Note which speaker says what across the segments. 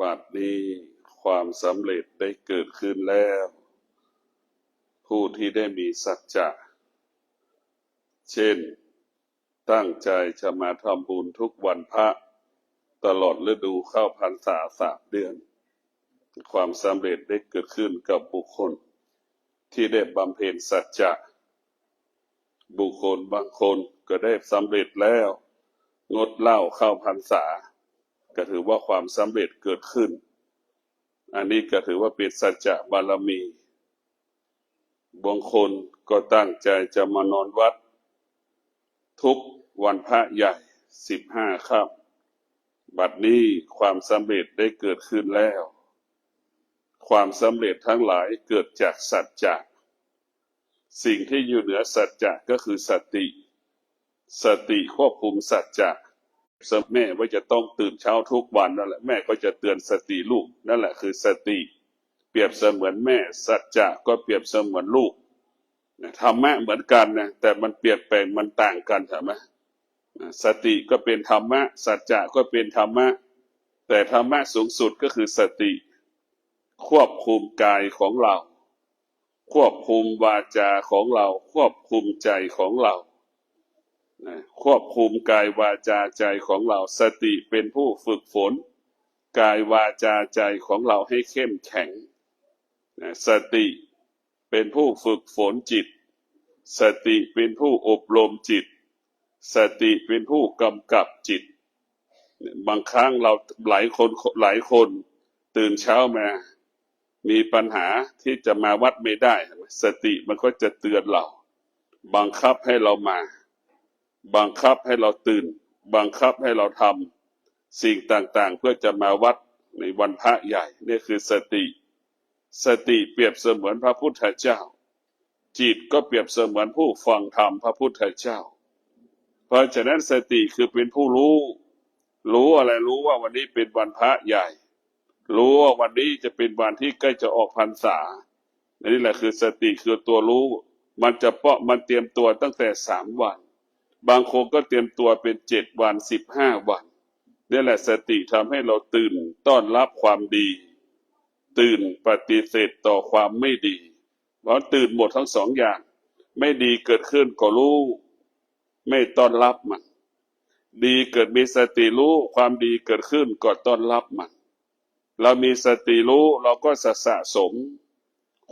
Speaker 1: บัดนี้ความสำเร็จได้เกิดขึ้นแล้ว ผู้ที่ได้มีสัจจะเช่นตั้งใจจะมาทำบุญทุกวันพระตลอดฤดูเข้าพรรษา3 เดือน ความสำเร็จได้เกิดขึ้นกับบุคคลที่ได้บำเพ็ญสัจจะบุคคลบางคนก็ได้สำเร็จแล้วงดเหล้าเข้าพรรษาก็ถือว่าความสำเร็จเกิดขึ้นอันนี้ก็ถือว่าเป็นสัจจะบารมีบางคนก็ตั้งใจจะมานอนวัดทุกวันพระใหญ่15 ค่ำบัดนี้ความสำเร็จได้เกิดขึ้นแล้วความสำเร็จทั้งหลายเกิดจากสัจจะสิ่งที่อยู่เหนือสัจจะก็คือสติควบคุมสัจจะแม่ว่าจะต้องตื่นเช้าทุกวันนั่นแหละแม่ก็จะเตือนสติลูกนั่นแหละคือสติเปรียบเสมือนแม่สัจจะก็เปรียบเสมือนลูกธรรมะเหมือนกันนะแต่มันเปลี่ยนแปลงมันต่างกันใช่ไหมสติก็เป็นธรรมะสัจจะก็เป็นธรรมะแต่ธรรมะสูงสุดก็คือสติควบคุมกายของเราควบคุมวาจาของเราควบคุมใจของเราควบคุมกายวาจาใจของเราสติเป็นผู้ฝึกฝนกายวาจาใจของเราให้เข้มแข็งสติเป็นผู้ฝึกฝนจิตสติเป็นผู้อบรมจิตสติเป็นผู้กำกับจิตบางครั้งเราหลายคนตื่นเช้ามามีปัญหาที่จะมาวัดไม่ได้สติมันก็จะเตือนเราบังคับให้เรามาบังคับให้เราตื่นบังคับให้เราทำสิ่งต่างๆเพื่อจะมาวัดในวันพระใหญ่นี่คือสติเปรียบเสมือนพระพุทธเจ้าจิตก็เปรียบเสมือนผู้ฟังธรรมพระพุทธเจ้าเพราะฉะนั้นสติคือเป็นผู้รู้อะไรรู้ว่าวันนี้เป็นวันพระใหญ่รู้ว่าวันนี้จะเป็นวันที่ใกล้จะออกพรรษานี่แหละคือสติคือตัวรู้มันเตรียมตัวตั้งแต่3 วันบางคนก็เตรียมตัวเป็น7 วัน15 วันนี่แหละสติทำให้เราตื่นต้อนรับความดีตื่นปฏิเสธต่อความไม่ดีเพราะตื่นหมดทั้ง2 อย่างไม่ดีเกิดขึ้นก็รู้ไม่ต้อนรับมันดีเกิดมีสติรู้ความดีเกิดขึ้นก็ต้อนรับมันเรามีสติรู้เราก็สะสม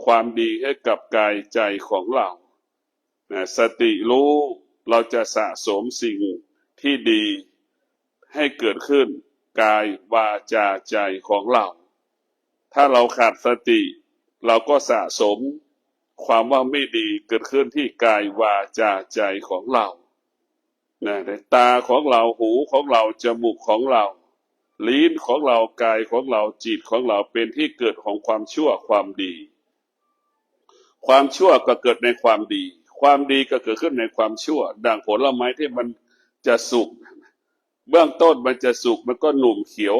Speaker 1: ความดีให้กับกายใจของเราสติรู้เราจะสะสมสิ่งที่ดีให้เกิดขึ้นกายวาจาใจของเราถ้าเราขาดสติเราก็สะสมความว่าไม่ดีเกิดขึ้นที่กายวาจาใจของเราในตาของเราหูของเราจมูกของเราลิ้นของเรากายของเราจิตของเราเป็นที่เกิดของความชั่วความดีความชั่วก็เกิดในความดีความดีก็เกิดขึ้นในความชั่วดังผลไม้ที่มันจะสุกเบื้องต้นมันจะสุกมันก็หนุ่มเขียว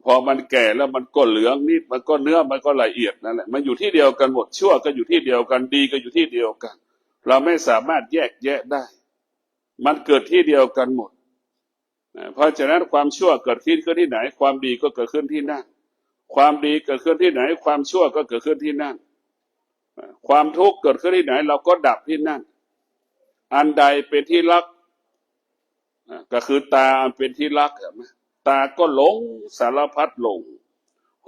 Speaker 1: พอมันแก่แล้วมันก็เหลืองนิดมันก็เนื้อมันก็ละเอียดนั่นแหละมันอยู่ที่เดียวกันหมดชั่วก็อยู่ที่เดียวกันดีก็อยู่ที่เดียวกันเราไม่สามารถแยกแยะได้มันเกิดที่เดียวกันหมดเพราะฉะนั้นความชั่วเกิดขึ้นที่ไหนความดีก็เกิดขึ้นที่นั่นความดีเกิดขึ้นที่ไหนความชั่วก็เกิดขึ้นที่นั่นความทุกข์เกิดขึ้นที่ไหนเราก็ดับที่นั่นอันใดเป็นที่รักก็คือตาเป็นที่รักเห็นไหมตาก็หลงสารพัดหลง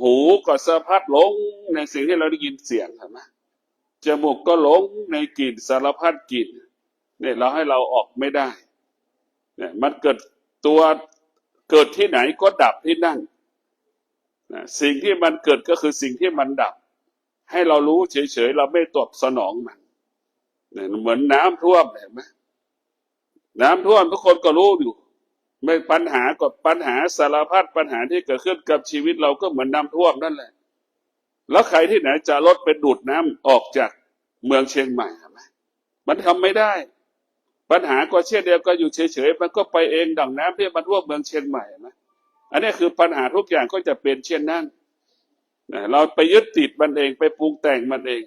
Speaker 1: หูก็สารพัดหลงในสิ่งที่เราได้ยินเสียงเห็นไหมจมูกก็หลงในกลิ่นสารพัดกลิ่นเนี่ยเราให้เราออกไม่ได้เนี่ยมันเกิดที่ไหนก็ดับที่นั่นสิ่งที่มันเกิดก็คือสิ่งที่มันดับให้เรารู้เฉยๆเราไม่ตอบสนองมันเนี่ยเหมือนน้ำท่วมเห็นไหมน้ำท่วมทุกคนก็รู้อยู่ไม่ปัญหากับปัญหาสารพัดปัญหาที่เกิดขึ้นกับชีวิตเราก็เหมือนน้ำท่วมนั่นแหละแล้วใครที่ไหนจะลดไปดูดน้ำออกจากเมืองเชียงใหม่เห็นไหมมันทำไม่ได้ปัญหาก็เช่นเดียวกันอยู่เฉยๆมันก็ไปเองดั่งน้ำที่มันท่วมเมืองเชียงใหม่นะอันนี้คือปัญหาทุกอย่างก็จะเป็นเช่นนั้นเราไปยึดติดมันเองไปปรุงแต่งมันเอง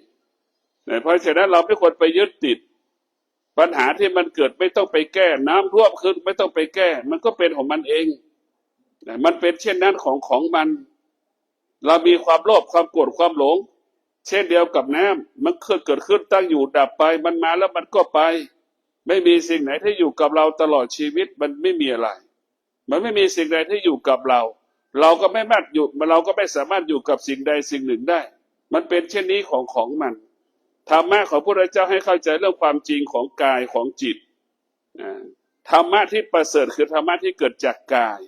Speaker 1: เพราะฉะนั้นเราไม่ควรไปยึดติดปัญหาที่มันเกิดไม่ต้องไปแก้น้ำท่วมขึ้นไม่ต้องไปแก้มันก็เป็นของมันเอง มันเป็นเช่นนั้นของมันเรามีความโลภความโกรธความหลงเช่นเดียวกับน้ำมันเกิดขึ้นตั้งอยู่ดับไปมันมาแล้วมันก็ไปไม่มีสิ่งไหนที่อยู่กับเราตลอดชีวิตมันไม่มีอะไรมันไม่มีสิ่งใดที่อยู่กับเราเราก็ไม่สามารถอยู่กับสิ่งใดสิ่งหนึ่งได้มันเป็นเช่นนี้ของมันธรรมะของพระพุทธเจ้าให้เข้าใจเรื่องความจริงของกายของจิตธรรมะที่ประเสริฐคือธรรมะที่เกิดจากกาย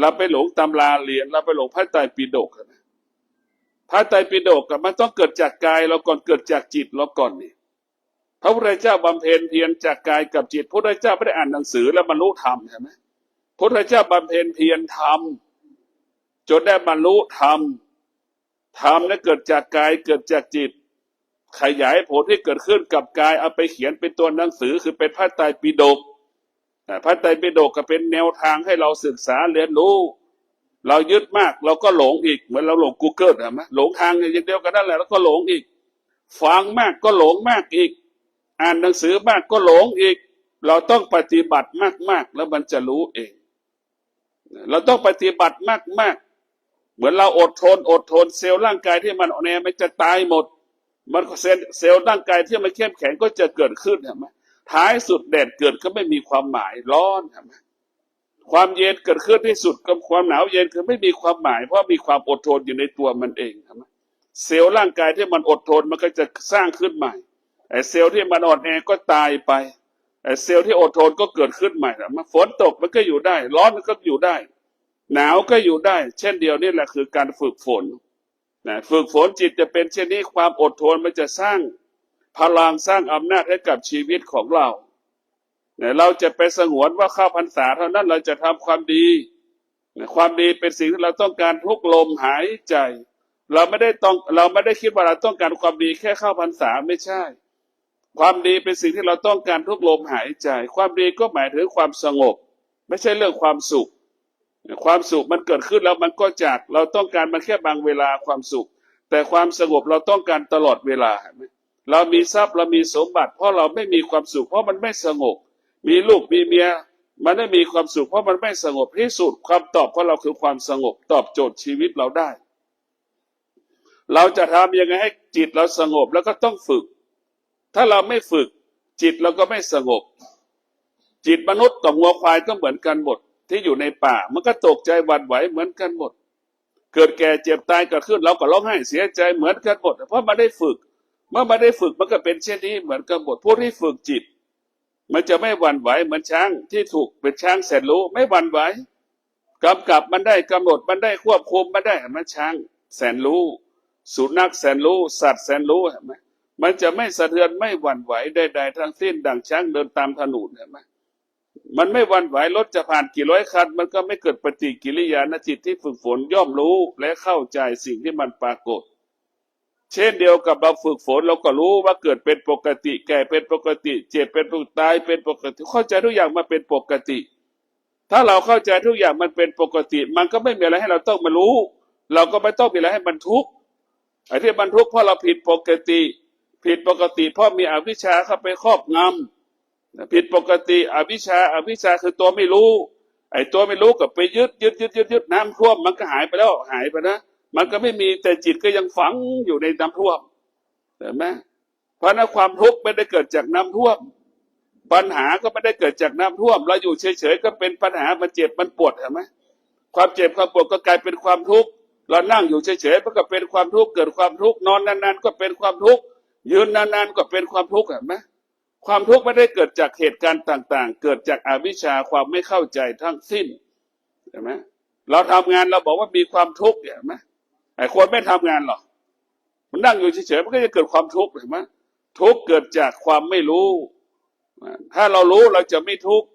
Speaker 1: เราไปหลงตำราเรียนเราไปหลงพระไตรปิฎกพระไตรปิฎกมันต้องเกิดจากกายเราก่อนเกิดจากจิตเราก่อนนี่พระพุทธเจ้าบำเพ็ญเพียรจากกายกับจิตพระพุทธเจ้าไม่ได้อ่านหนังสือแล้วบรรลุธรรมใช่ไหมพระพุทธเจ้าบำเพ็ญเพียรธรรมจนได้บรรลุธรรมนั้นเกิดจากกายเกิดจากจิตขยายผลที่เกิดขึ้นกับกายเอาไปเขียนเป็นตัวหนังสือคือเป็นพระไตรปิฎกพระไตรปิฎกก็เป็นแนวทางให้เราศึกษาเรียนรู้เรายึดมากเราก็หลงอีกเหมือนเราหลง Google ใช่ไหมหลงทางอย่างเดียวกันนั่นแหละแล้วก็หลงอีกฟังมากก็หลงมากอีกอ่านหนังสือมากก็หลงอีกเราต้องปฏิบัติมากๆแล้วมันจะรู้เองเราต้องปฏิบัติมากๆเหมือนเราอดทนเซลล์ร่างกายที่มันอ่อนแอมันจะตายหมดมันเซลล์ร่างกายที่มันเข้มแข็งก็จะเกิดขึ้นใช่ไหมท้ายสุดแดดเกิดก็ไม่มีความหมายร้อนใช่ไหมความเย็นเกิดขึ้นที่สุดกับความหนาวเย็นคือไม่มีความหมายเพราะมีความอดทนอยู่ในตัวมันเองใช่ไหมเซลล์ร่างกายที่มันอดทนมันก็จะสร้างขึ้นใหม่ไอ้เซลล์ที่มันอ่อนแอก็ตายไปไอ้เซลล์ที่อดทนก็เกิดขึ้นใหม่นะฝนตกมันก็อยู่ได้ร้อนมันก็อยู่ได้หนาวก็อยู่ได้เช่นเดียวนี่แหละคือการฝึกฝนฝึกฝนจิตจะเป็นเช่นนี้ความอดทนมันจะสร้างพลังสร้างอำนาจให้กับชีวิตของเราเราจะไปสงวนว่าเข้าพรรษาเท่านั้นเราจะทำความดีความดีเป็นสิ่งที่เราต้องการทุกลมหายใจเราไม่ได้คิดว่าเราต้องการความดีแค่เข้าพรรษาไม่ใช่ความดีเป็นสิ่งที่เราต้องการทุกลมหายใจความดีก็หมายถึงความสงบไม่ใช่เรื่องความสุขความสุขมันเกิดขึ้นแล้วมันก็จากเราต้องการมันแค่บางเวลาความสุขแต่ความสงบเราต้องการตลอดเวลาเรามีทรัพย์เรามีสมบัติเพราะเราไม่มีความสุขเพราะมันไม่สงบมีลูกมีเมียมันไม่มีความสุขเพราะมันไม่สงบที่สุดความตอบของเราคือความสงบตอบโจทย์ชีวิตเราได้เราจะทำยังไงให้จิตเราสงบแล้วก็ต้องฝึกถ้าเราไม่ฝึกจิตเราก็ไม่สงบจิตมนุษย์กับงัวควายก็เหมือนกันหมดที่อยู่ในป่ามันก็ตกใจหวั่นไหวเหมือนกันหมดเกิดแก่เจ็บตายเกิดขึ้นเราก็ร้องไห้เสียใจเหมือนกันหมดเพราะมันได้ฝึกเมื่อมันได้ฝึกมันก็เป็นเช่นนี้เหมือนกันหมดผู้ที่ฝึกจิตมันจะไม่หวั่นไหวเหมือนช้างที่ถูกเป็นช้างแสนรู้ไม่หวั่นไหวกำกับมันได้กำหนดมันได้ควบคุมมันได้มันช้างแสนรู้สุนัขแสนรู้สัตว์แสนรู้เห็นไหมมันจะไม่สะเทือนไม่หวั่นไหวใดๆทั้งสิ้นดังช้างเดินตามถนนเห็นไหมมันไม่หวั่นไหวรถจะผ่านกี่ร้อยคันมันก็ไม่เกิดปฏิกิริยาจิตที่ฝึกฝนย่อมรู้และเข้าใจสิ่งที่มันปรากฏเช่นเดียวกับเราฝึกฝนเราก็รู้ว่าเกิดเป็นปกติแก่เป็นปกติเจ็บเป็นปกติตายเป็นปกติเข้าใจทุกอย่างมาเป็นปกติถ้าเราเข้าใจทุกอย่างมันเป็นปกติมันก็ไม่มีอะไรให้เราต้องมารู้เราก็ไม่ต้องมีอะไรให้มันทุกข์ไอ้ที่มันทุกข์เพราะเราผิดปกติเพราะมีอวิชชาเข้าไปครอบงำผิดปกติอวิชชาคือตัวไม่รู้ไอ้ตัวไม่รู้ก็ไปยึดน้ำท่วมมันก็หายไปแล้วหายไปนะมันก็ไม่มีแต่จิตก็ยังฝังอยู่ในน้ำท่วมเห็นไหมเพราะนั้นความทุกข์ไม่ได้เกิดจากน้ำท่วมปัญหาก็ไม่ได้เกิดจากน้ำท่วมเราอยู่เฉยๆก็เป็นปัญหามันเจ็บมันปวดเห็นไหมความเจ็บความปวดก็กลายเป็นความทุกข์เรานั่งอยู่เฉยๆมันก็เป็นความทุกข์เกิดความทุกข์นอนนานๆก็เป็นความทุกข์ยืนนานๆก็เป็นความทุกข์เห็นไหมความทุกข์ไม่ได้เกิดจากเหตุการณ์ต่างๆเกิดจากอวิชชาความไม่เข้าใจทั้งสิ้นเห็นไหมเราทำงานเราบอกว่ามีความทุกข์เห็นไหมไอ้คนไม่ทำงานหรอกมันนั่งอยู่เฉยๆมันก็จะเกิดความทุกข์เห็นไหมทุกข์เกิดจากความไม่รู้ถ้าเรารู้เราจะไม่ทุกข์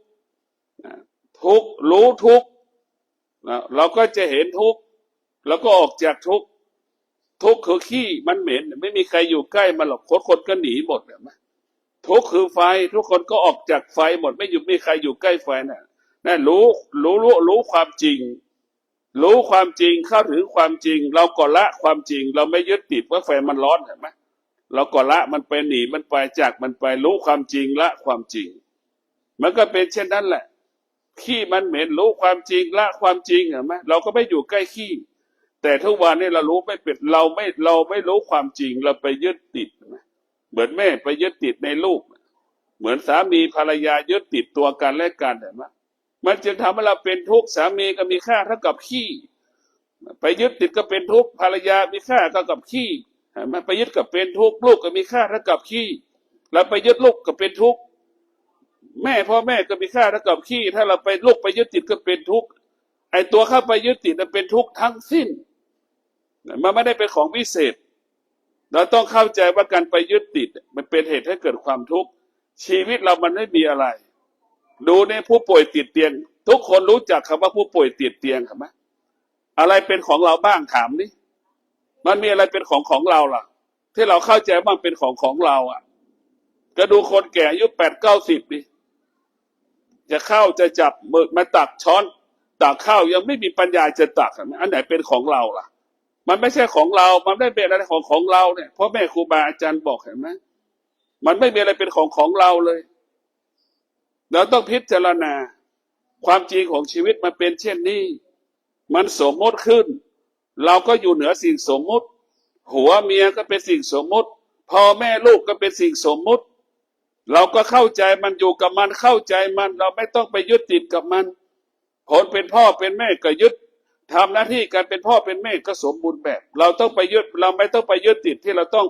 Speaker 1: รู้ทุกข์เราก็จะเห็นทุกข์แล้วก็ออกจากทุกข์คือขี้มันเหม็นไม่มีใครอยู่ใกล้มันหรอกคนก็หนีหมดเห็นไหมทุกข์คือไฟทุกคนก็ออกจากไฟหมดไม่มีใครอยู่ใกล้ไฟนั่นรู้ความจริงรู้ความจริงเข้าถึงความจริงเราก็ละความจริงเราไม่ยึดติดว่าไฟมันร้อนเห็นไหมเราก็ละมันไปหนีมันไปจากมันไปรู้ความจริงละความจริงมันก็เป็นเช่นนั้นแหละ ขี้มันเหม็นรู้ความจริงละความจริงเห็นไหมเราก็ไม่อยู่ใกล้ขี้แต่ทุกวันนี้เรารู้ไม่เป็นเราไม่รู้ความจริงเราไปยึดติดเหมือนแม่ไปยึดติดในลูกเหมือนสามีภรรยายึดติดตัวกันและกันเห็นไหมมันจึงทำให้เราเป็นทุกข์สามีก็มีค่าเท่ากับขี้ไปยึดติดก็เป็นทุกข์ภรรยามีค่าเท่ากับขี้เห็นไหมไปยึดก็เป็นทุกข์ลูกก็มีค่าเท่ากับขี้แล้วไปยึดลูกก็เป็นทุกข์แม่พ่อแม่ก็มีค่าเท่ากับขี้ถ้าเราไปลูกไปยึดติดก็เป็นทุกข์ไอตัวเข้าไปยึดติดมันเป็นทุกข์ทั้งสิ้นมันไม่ได้เป็นของวิเศษเราต้องเข้าใจว่าการไปยึดติดมันเป็นเหตุให้เกิดความทุกข์ชีวิตเรามันไม่มีอะไรดูในผู้ป่วยติดเตียงทุกคนรู้จักคำว่าผู้ป่วยติดเตียงครับไหมอะไรเป็นของเราบ้างถามนี่มันมีอะไรเป็นของเราล่ะที่เราเข้าใจว่าเป็นของเราอ่ะก็ดูคนแก่อายุ80-90ดิจะเข้าจะจับมือมาตักช้อนตักข้าวยังไม่มีปัญญาจะตักอันไหนเป็นของเราล่ะมันไม่ใช่ของเรามันไม่เป็นอะไรของเราเนี่ยเพราะแม่ครูบาอาจารย์บอกเห็นไหมมันไม่มีอะไรเป็นของเราเลยเราต้องพิจารณาความจริงของชีวิตมันเป็นเช่นนี้มันสมมติขึ้นเราก็อยู่เหนือสิ่งสมมติหัวเมียก็เป็นสิ่งสมมติพ่อแม่ลูกก็เป็นสิ่งสมมติเราก็เข้าใจมันอยู่กับมันเข้าใจมันเราไม่ต้องไปยึดติดกับมันคนเป็นพ่อเป็นแม่ก็ยึดทำหน้าที่การเป็นพ่อเป็นแม่ก็สมบูรณ์แบบเราต้องไปยึดเราไม่ต้องไปยึดติดที่เราต้อง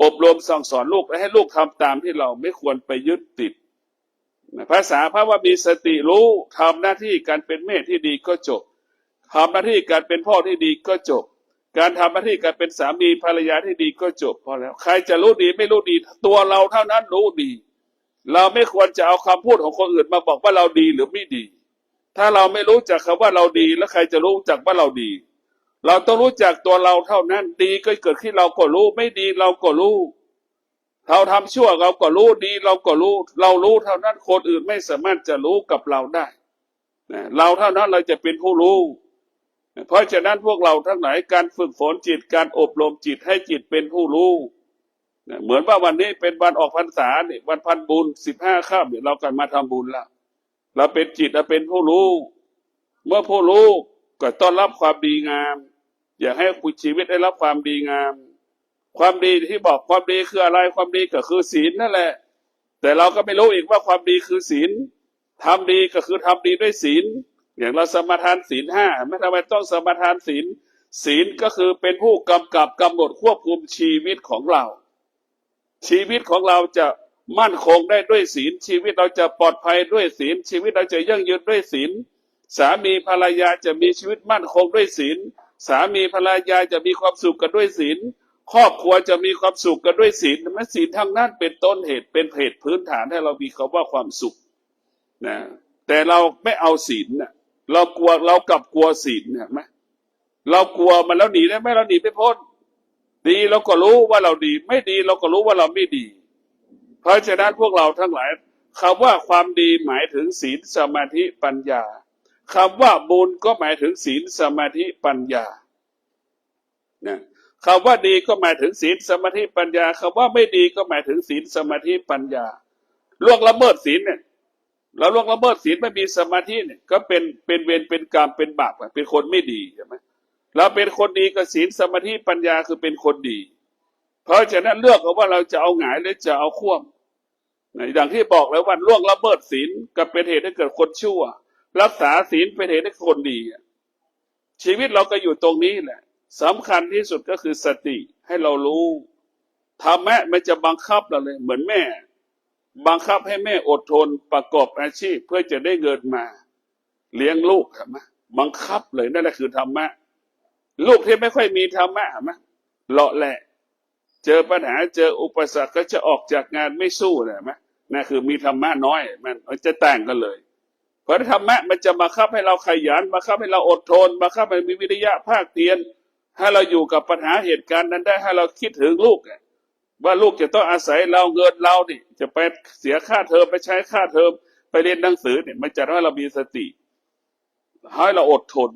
Speaker 1: อบรมสั่งสอนลูกและให้ลูกทำตามที่เราไม่ควรไปยึดติดภาษาพระว่ามีสติรู้ทำหน้าที่การเป็นแม่ที่ดีก็จบทำหน้าที่การเป็นพ่อที่ดีก็จบการทำหน้าที่การเป็นสามีภรรยาที่ดีก็จบพอแล้วใครจะรู้ดีไม่รู้ดีตัวเราเท่านั้นรู้ดีเราไม่ควรจะเอาคำพูดของคนอื่นมาบอกว่าเราดีหรือไม่ดีถ้าเราไม่รู้จักคำว่าเราดีแล้วใครจะรู้จักว่าเราดีเราต้องรู้จักตัวเราเท่านั้นดีก็เกิดขึ้นเราก็รู้ไม่ดีเราก็รู้เราทำชั่วเราก็รู้ดีเราก็รู้เรารู้เท่านั้นคนอื่นไม่สามารถจะรู้กับเราได้เราเท่านั้นเราจะเป็นผู้รู้เพราะฉะนั้นพวกเราทั้งหลายการฝึกฝนจิตการอบรมจิตให้จิตเป็นผู้รู้เหมือนว่าวันนี้เป็นวันออกพรรษาเนี่ยวันพันบุญ15 ค่ำเนี่ยเรากันมาทำบุญแล้วเราเป็นจิตเราเป็นผู้รู้เมื่อผู้รู้ก็ต้อนรับความดีงามอยากให้ชีวิตได้รับความดีงามความดีที่บอกความดีคืออะไรความดีก็คือศีลนั่นแหละแต่เราก็ไม่รู้อีกว่าความดีคือศีลทำดีก็คือทำดีด้วยศีลอย่างเราสมาทานศีล5ไม่ทำไมต้องสมาทานศีลศีลก็คือเป็นผู้กำกับกำหนดควบคุมชีวิตของเราชีวิตของเราจะมั่นคงได้ด้วยศีลชีวิตเราจะปลอดภัยด้วยศีลชีวิตเราจะยั่งยืนด้วยศีลสามีภรรยาจะมีชีวิตมั่นคงด้วยศีลสามีภรรยาจะมีความสุขกันด้วยศีลครอบครัวจะมีความสุขกันด้วยศีลและศีลทั้งนั้นเป็นต้นเหตุเป็นเหตุพื้นฐานให้เรามีคำว่าความสุขนะแต่เราไม่เอาศีลนะเรากลัวเรากลับกลัวศีลเห็นไหมเรากลัวมันแล้วหนีได้ไหมเราหนีไม่พ้นดีเราก็รู้ว่าเราดีไม่ดีเราก็รู้ว่าเราไม่ดีเพราะฉะนั้นพวกเราทั้งหลายคำว่าความดีหมายถึงศีลสมาธิปัญญาคำว่าบุญก็หมายถึงศีลสมาธิปัญญานะคำว่าดีก็หมายถึงศีลสมาธิปัญญาคำว่าไม่ดีก็หมายถึงศีลสมาธิปัญญาล่วงละเมิดศีลเนี่ยเราล่วงละเมิดศีลไม่มีสมาธิเนี่ยก็เป็นเวรเป็นกรรมเป็นบาปเป็นคนไม่ดีใช่ไหมเราเป็นคนดีกับศีลสมาธิปัญญาคือเป็นคนดีเพราะฉะนั้นเลือกเอาว่าเราจะเอาหงายหรือจะเอาคว่ำอย่างที่บอกแล้วว่าล่วงละเมิดศีลก็เป็นเหตุให้เกิดคนชั่วรักษาศีลเป็นเหตุให้คนดีชีวิตเราก็อยู่ตรงนี้แหละสำคัญที่สุดก็คือสติให้เรารู้ธรรมะมันจะบังคับเราเลยเหมือนแม่บังคับให้แม่อดทนประกอบอาชีพเพื่อจะได้เงินมาเลี้ยงลูกใช่ไหมบังคับเลยนั่นแหละคือธรรมะลูกที่ไม่ค่อยมีธรรมะใช่ไหมเลาะแหละเจอปัญหาเจออุปสรรคก็จะออกจากงานไม่สู้เลยไหมนั่นคือมีธรรมะน้อยมันจะแต่งกันเลยเพราะธรรมะมันจะบังคับให้เราขยันบังคับให้เราอดทนบังคับให้มีวิริยะภาคเพียรให้เราอยู่กับปัญหาเหตุการณ์นั้นได้ให้เราคิดถึงลูกว่าลูกจะต้องอาศัยเราเงินเราดิจะไปเสียค่าเทอมไปใช้ค่าเทอมไปเรียนหนังสือเนี่ยมันจะทำให้เรามีสติให้เราอดทน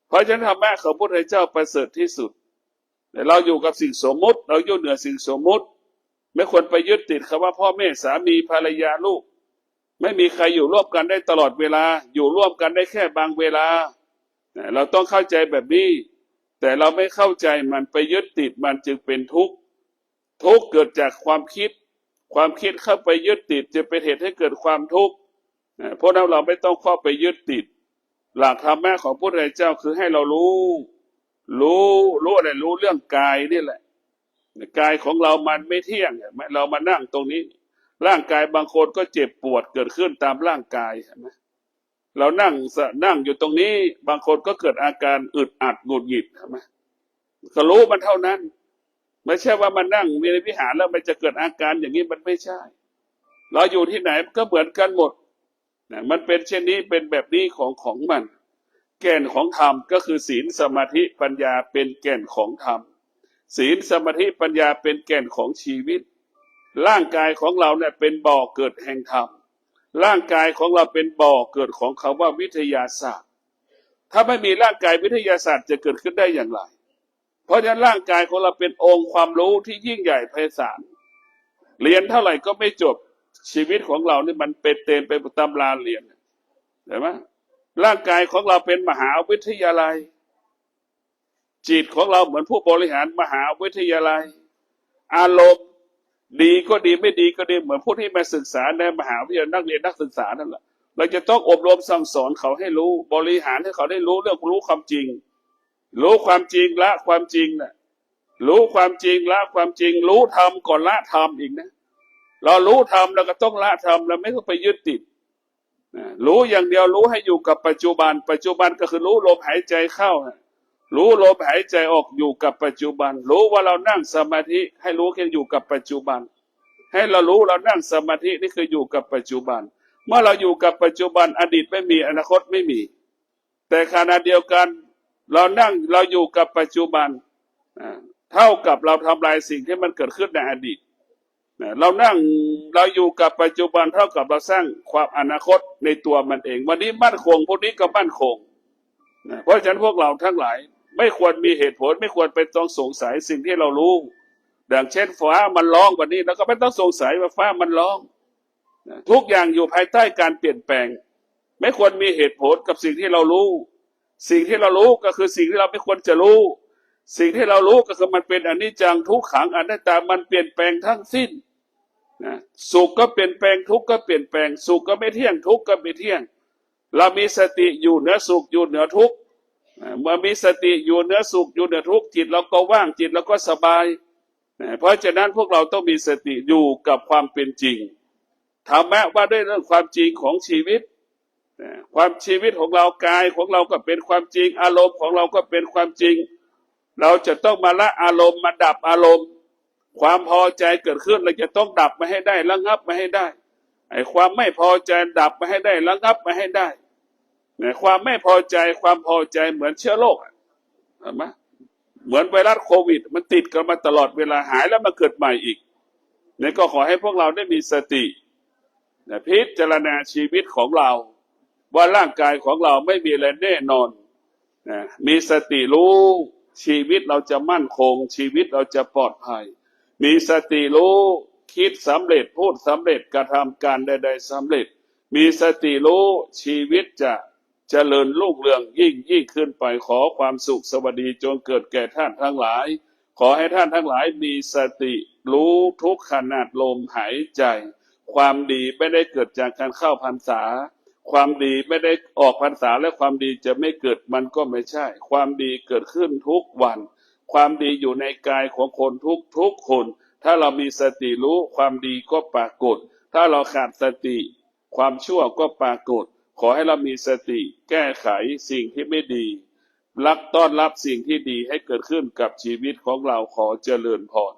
Speaker 1: เพราะฉะนั้นธรรมะของพระพุทธเจ้าประเสริฐที่สุดแต่เราอยู่กับสิ่งสมมติเราอยู่เหนือสิ่งสมมติไม่ควรไปยึดติดคำว่าพ่อแม่สามีภรรยาลูก ไม่มีใครอยู่ร่วมกันได้ตลอดเวลาอยู่ร่วมกันได้แค่บางเวลาเราต้องเข้าใจแบบนี้แต่เราไม่เข้าใจมันไปยึดติดมันจึงเป็นทุกข์ทุกข์เกิดจากความคิดความคิดเข้าไปยึดติดจะเป็นเหตุให้เกิดความทุกข์เพราะนั้นเราไม่ต้องเข้าไปยึดติดหลักธรรมะของพระพุทธเจ้าคือให้เรารู้อะไรรู้เรื่องกายนี่แหละกายของเรามันไม่เที่ยงเรามานั่งตรงนี้ร่างกายบางคนก็เจ็บปวดเกิดขึ้นตามร่างกายใช่ไหมเรานั่งอยู่ตรงนี้บางคนก็เกิดอาการอึดอัดหงุดหงิดใช่ไหมก็รู้มันเท่านั้นไม่ใช่ว่ามันนั่งในวิหารแล้วมันจะเกิดอาการอย่างนี้มันไม่ใช่เราอยู่ที่ไหนก็เหมือนกันหมดมันเป็นเช่นนี้เป็นแบบนี้ของมันแก่นของธรรมก็คือศีลสมาธิปัญญาเป็นแก่นของธรรมศีลสมาธิปัญญาเป็นแก่นของชีวิตร่างกายของเราเนี่ยเป็นบ่อเกิดแห่งธรรมร่างกายของเราเป็นบ่อเกิดของคำว่าวิทยาศาสตร์ถ้าไม่มีร่างกายวิทยาศาสตร์จะเกิดขึ้นได้อย่างไรเพราะฉะนั้นร่างกายของเราเป็นองค์ความรู้ที่ยิ่งใหญ่ไพศาลเรียนเท่าไหร่ก็ไม่จบชีวิตของเรานี่มันเป็นเต็มไปตำราเรียนเห็นไหมร่างกายของเราเป็นมหาวิทยาลัยจิตของเราเหมือนผู้บริหารมหาวิทยาลัยอารมณ์ดีก็ดีไม่ดีก็ดีเหมือนผู้ที่มาศึกษาในมหาวิทยาลัยนักเรียนนักศึกษานั่นแหละเราจะต้องอบรมสั่งสอนเขาให้รู้บริหารให้เขาได้รู้เรื่องรู้ความจริงรู้ความจริงละความจริงนะรู้ความจริงละความจริงรู้ธรรมก่อนละธรรมอีกนะเรารู้ธรรมเราก็ต้องละธรรมเราไม่ต้องไปยึดติดรู้อย่างเดียวรู้ให้อยู่กับปัจจุบันปัจจุบันก็คือรู้ลมหายใจเข้ารู้ลมหายใจออกอยู่กับปัจจุบันรู้ว่าเรานั่งสมาธิให้รู้แค่อยู่กับปัจจุบันให้เรารู้เรานั่งสมาธินี่คืออยู่กับปัจจุบันเมื่อเราอยู่กับปัจจุบันอดีตไม่มีอนาคตไม่มีแต่ขณะเดียวกันเรานั่งเราอยู่กับปัจจุบันเท่ากับเราทำลายสิ่งที่มันเกิดขึ้นในอดีตเรานั่งเราอยู่กับปัจจุบันเท่ากับเราสร้างความอนาคตในตัวมันเองวันนี้มั่นคงพวกนี้ก็มั่นคงเพราะฉะนั้นพวกเราทั้งหลายไม่ควรมีเหตุผลไม่ควรไปต้องสงสัยสิ่งที่เรารู้ดังเช่นฟ้ามันร้องวันนี้เราก็ไม่ต้องสงสัยว่าฟ้ามันร้องทุกอย่างอยู่ภายใต้การเปลี่ยนแปลงไม่ควรมีเหตุผลกับสิ่งที่เรารู้สิ่งที่เรารู้ก็คือสิ่งที่เราไม่ควรจะรู้สิ่งที่เรารู้ก็คือมันเป็นอนิจจังทุกขังอนัตตามันเปลี่ยนแปลงทั้งสิ้นสุขก็เปลี่ยนแปลงทุกข์ก็เปลี่ยนแปลงสุขก็ไม่เที่ยงทุกข์ก็ไม่เที่ยงเรามีสติอยู่เหนือสุขอยู่เหนือทุกข์เมื่อมีสติอยู่เหนือสุขอยู่เหนือทุกข์จิตเราก็ว่างจิตเราก็สบายเพราะฉะนั้นพวกเราต้องมีสติอยู่กับความเป็นจริงธรรมะว่าด้วยเรื่องความจริงของชีวิตความชีวิตของเรากายของเราก็เป็นความจริงอารมณ์ของเราก็เป็นความจริงเราจะต้องมาละอารมณ์มาดับอารมณ์ความพอใจเกิดขึ้นเราจะต้องดับมาให้ได้ระงับมาให้ได้ไอ้ความไม่พอใจดับมาให้ได้ระงับมาให้ได้ความไม่พอใจความพอใจเหมือนเชื้อโรคเห็นไหมเหมือนไวรัสโควิดมันติดกันมาตลอดเวลาหายแล้วมาเกิดใหม่อีกนี่ก็ขอให้พวกเราได้มีสติพิจารณาชีวิตของเราว่าร่างกายของเราไม่มีอะไรแน่นอนมีสติรู้ชีวิตเราจะมั่นคงชีวิตเราจะปลอดภัยมีสติรู้คิดสำเร็จพูดสำเร็จกระทำการใดๆสำเร็จมีสติรู้ชีวิตจะเจริญรุ่งเรืองยิ่งขึ้นไปขอความสุขสวัสดีจงเกิดแก่ท่านทั้งหลายขอให้ท่านทั้งหลายมีสติรู้ทุกขณะลมหายใจความดีไม่ได้เกิดจากการเข้าพรรษาความดีไม่ได้ออกพรรษาและความดีจะไม่เกิดมันก็ไม่ใช่ความดีเกิดขึ้นทุกวันความดีอยู่ในกายของคนทุกคนถ้าเรามีสติรู้ความดีก็ปรากฏถ้าเราขาดสติความชั่วก็ปรากฏขอให้เรามีสติแก้ไขสิ่งที่ไม่ดีต้อนรับสิ่งที่ดีให้เกิดขึ้นกับชีวิตของเราขอเจริญพร